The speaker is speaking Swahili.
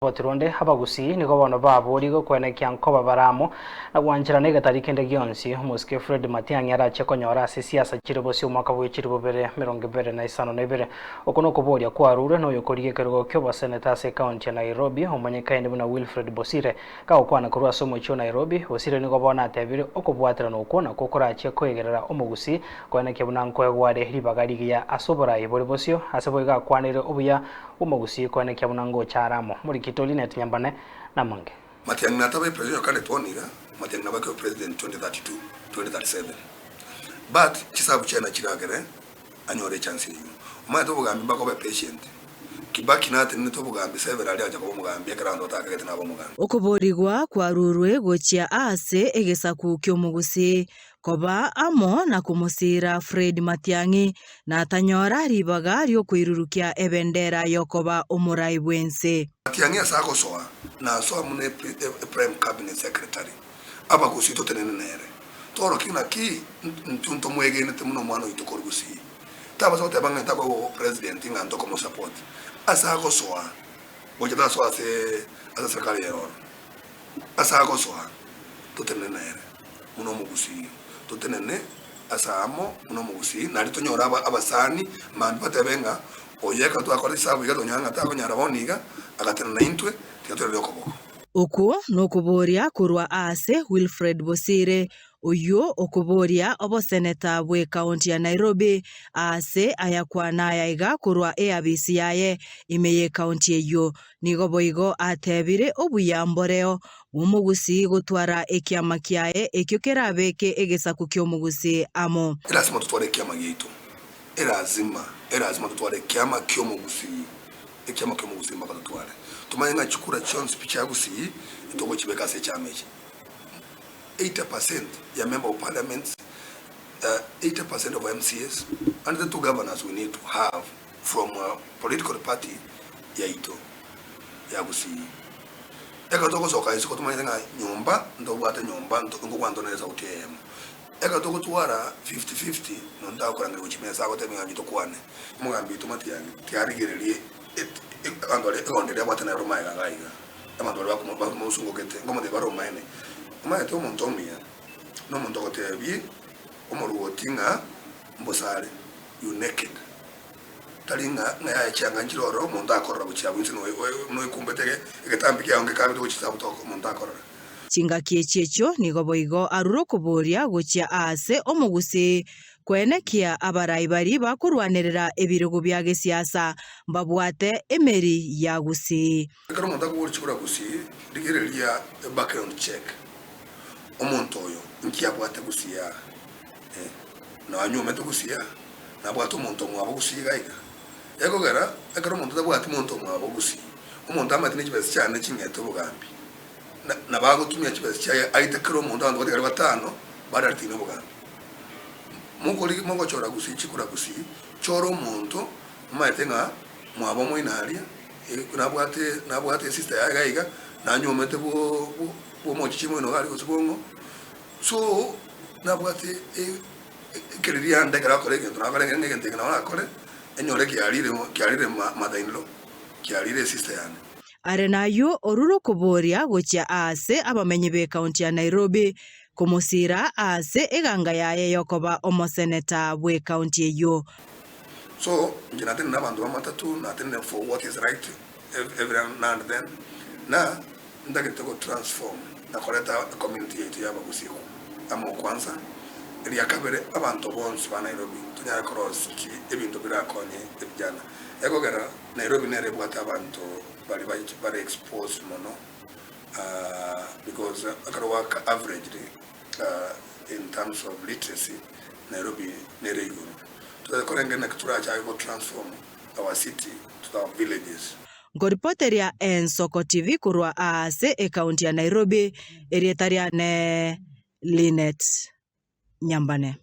Botironde abagusi niko bono baburigo kwenekia nkoba baramo na gwanjira nega tariki ndege yonsi muske Fred Matiang'i arache konyora ase siasa chiribo cia omwaka bwa chiribo bere 2022 okono kuboria kwa rure no yokoriye kerugo kyo ba senator ase county ya Nairobi omanyekaine buna Wilfred Bosire ka okwana kurwa somo chyo Nairobi Bosire niko bona atebire okobwatira no kona kokorache kwegerera omugusi kwenekia buna nkwegware ribagari ya asobora ibori bosio ase boiga kwanire obuya omugusi kwenekia buna ngo charamo muri kitolina tunyambane na mange Matiang'i natabe president kale twoniga Matiang'i nabake president 2032 2037 but chisabu chena chiragere anyore chance yiyo umanye tobugambi bako be patient Kibaki nate nitobugambi several aja ko mugambi ekrando takagete nabo mugambi okuborigwa kwarurwe gochia ase egesaku kyomugusi koba amo na kumusira Fred Matiang'i na tanyora ribaga ryo kwirurukia ebendera yokoba omurai bwense Matiang'i asako soa na soa mune prime cabinet secretary aba kusito tenene nere toro kina ki ntunto mwegene temuno mwana itokorgusi taba sote banga taba president ngando como support asako soa bojada soa se asa serikali yero asako soa tutenene nere muno mugusi tutenene asamo muno mugusi nari tonyora abasani mandi batebenga oyeka tu akora isabu igatonyanga takonyara boniga agatena na intwe tiatore lokoboko Oku nokuboria kurwa ase Wilfred Bosire oyo okuboria obo senator bwe county ya Nairobi ase ayakwana yaiga kurwa ABC yaye imeye county eyo nigo boigo atebire obuyamboreo umugusi gutwara ekiama kiaye ekyo kerabeke egesaku kyomugusi amo lazima tutware ekiama gitu lazima tutware ekiama kyomugusi mpaka tutware tumanyenga chikura chonsi pichagusi itoko chibeka se chamechi 80% ya member of parliament 80% of MCS and the two governors we need to have from a political party ya ito ya gusi eka toko soka isiko tumanyenga nyumba ndo bwate nyumba ndo kwando neza utm eka toko tuwara 50-50 no nda kurangire kuchimeza ko teminga nyito kwane mugambi tumatiyangi tiarigerelie andole ekondere abatana Roma igaiga amandole bamusungo kete ngomo de Roma ene uma eto montomia no montoko tebi omoruotinga mbosare you naked talinga ngaya changa njiroro monda akorra bucha bwinsi no ikumbetege egetambi yange kabito kuchisa butoko monda akorra chinga kiechiecho nigo boigo aruro kuboria gochia ase omugusi kwenekia abarai bari bakurwanirira ebirugo bya gisiasa mbabwate emeri ya gusi karo monda kuburi chikura gusi digerelia background check omuntu oyo nkiabwate gusiya na anyume to gusiya na bwato omuntu mwabo gusiga iga yego gara karo monda tabwate omuntu mwabo gusi omuntu amatine kibese cyane kinyeto bugambi na bago tumya kibese cyaye aite karo omuntu ando bari batano baratine bugambi Mungo chora gusi chikura gusi choro omuntu maitenga mwabo moinaria nabwate sister yagaiga nanyomete bo mochichimo no gali kusibongo so nabwate kereria ndekara kore kento nabale ngente na akore enyore kialire madainlo kialire sister yane arenayo oruro kuboria gochia ase abamenyi be county ya Nairobi kumusira ase eganga yaye yokoba omoseneta bwe county eyo so njinatene nabantu bamatatu natene for what is right every now and then na ndagete ko transform na koleta community yetu yabagusiku amo kwanza ili yakabere abantu bonse ba Nairobi tunyara cross ki ebintu birakonye ebijana yakogera Nairobi nere bwata abantu bali exposed mono because akarwa average in terms of literacy Nairobi nere iguru tukorenge na kitura cha go transform our city to our villages Ngoripoteria Ensoko TV kurwa ase county ya Nairobi erietaria ne Linet Nyambane.